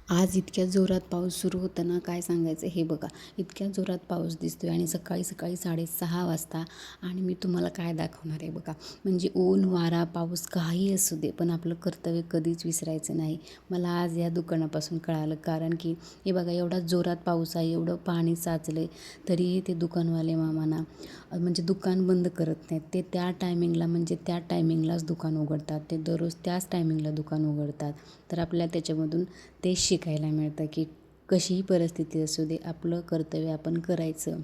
आज इतक्या जोरात पाऊस सुरू होता ना, काय सांगायचं. हे बघा, इतक्या जोरात पाऊस दिसतोय आणि सकाळी सकाळी 6:30 वाजता. आणि मी तुम्हाला काय दाखवणार आहे बघा. म्हणजे ऊन वारा पाऊस काही असू दे, पण आपलं कर्तव्य कधीच विसरायचं नाही. मला आज या दुकानापासून कळालं, कारण की हे बघा, एवढा जोरात पाऊस आहे, एवढं पाणी साचलं आहे, तरीही ते दुकानवाले मामाना म्हणजे दुकान बंद करत नाहीत. ते त्या टायमिंगला, म्हणजे त्या टायमिंगलाच दुकान उघडतात. ते दररोज त्याच टायमिंगला दुकान उघडतात. तर आपल्याला त्याच्यामधून ते शिकायला मिळतं की कशीही परिस्थिती असू दे, आपलं कर्तव्य आपण करायचं.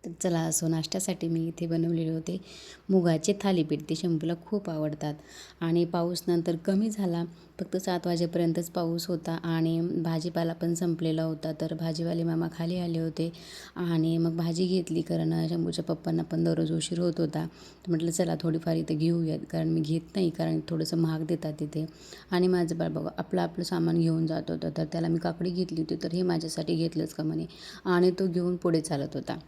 तर चला, असो नाश्त्यासाठी मी इथे बनवलेले होते मुगाचे थालीपीठ. ते शंभूला खूप आवडतात. आणि पाऊस नंतर कमी झाला, फक्त 7 वाजेपर्यंतच पाऊस होता आणि भाजीपाला पण संपलेला होता. तर भाजीवाले मामा खाली आले होते आणि मग भाजी घेतली, कारण शंभूच्या पप्पांना पण दररोज उशीर होत होता. तर म्हटलं चला थोडीफार इथे घेऊयात, कारण मी घेत नाही, कारण थोडंसं महाग देतात तिथे. आणि माझं बाळ बघा आपलं आपलं सामान घेऊन जात होतं. तर त्याला मी काकडी घेतली होती, तर हे माझ्यासाठी घेतलंच का म्हणे, आणि तो घेऊन पुढे चालत होता.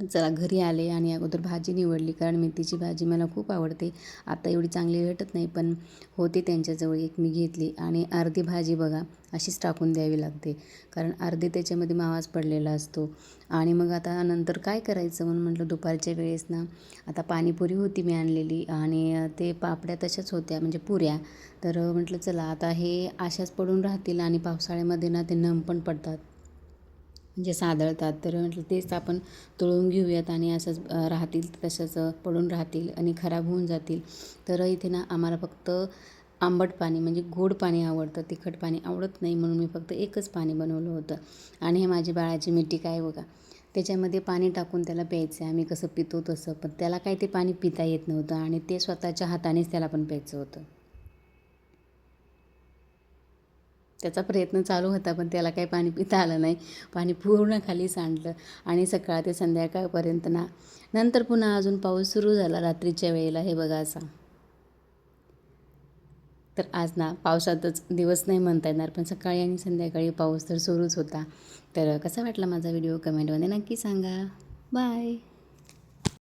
चला घरी आले आणि अगोदर भाजी निवडली, कारण मेथीची भाजी मला खूप आवडते. आता एवढी चांगली भेटत नाही, पण होती त्यांच्याजवळ एक, मी घेतली. आणि अर्धी भाजी बघा अशीच टाकून द्यावी लागते, कारण अर्धी त्याच्यामध्ये मावाच पडलेला असतो. आणि मग आता नंतर काय करायचं म्हणून म्हटलं दुपारच्या वेळेस ना, आता पाणीपुरी होती मी आणलेली आणि ते पापड्या तशाच होत्या, म्हणजे पुऱ्या. तर म्हटलं चला आता हे अशाच पडून राहतील आणि पावसाळ्यामध्ये ना ते नम पण पडतात, म्हणजे सादळतात. तर म्हटलं तेच आपण तळून घेऊयात आणि असंच राहतील, तसंच पडून राहतील आणि खराब होऊन जातील. तर इथे ना आम्हाला फक्त आंबट पाणी, म्हणजे गोड पाणी आवडतं, तिखट पाणी आवडत नाही, म्हणून मी फक्त एकच पाणी बनवलं होतं. आणि हे माझी बाळाची मिठी काय बघा, त्याच्यामध्ये पाणी टाकून त्याला प्यायचं आहे. आम्ही कसं पितो तसं, पण त्याला काय ते पाणी पिता येत नव्हतं आणि ते स्वतःच्या हातानेच त्याला पण प्यायचं होतं. त्याचा प्रयत्न चालू होता, पण त्याला काही पाणी पिता आलं नाही. पाणी पूर्ण खाली सांडलं. आणि सकाळ ते संध्याकाळपर्यंत ना, नंतर पुन्हा अजून पाऊस सुरू झाला रात्रीच्या वेळेला, हे बघा असा. तर आज ना पावसातच दिवस नाही म्हणता येणार, पण सकाळी आणि संध्याकाळी पाऊस तर सुरूच होता. तर कसा वाटला माझा व्हिडिओ कमेंटमध्ये नक्की सांगा. बाय.